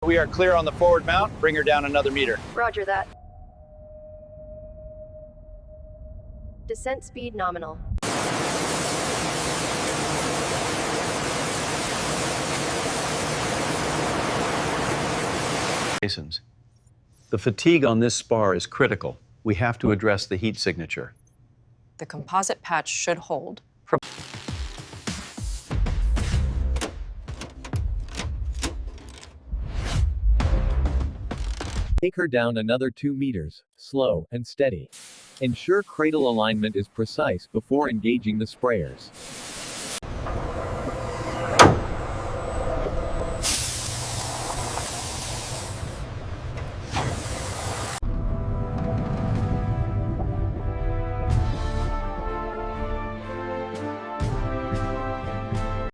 We are clear on the forward mount. Bring her down another meter. Roger that. Descent speed nominal. The fatigue on this spar is critical. We have to address the heat signature. The composite patch should hold. Take her down another 2 meters, slow and steady. Ensure cradle alignment is precise before engaging the sprayers.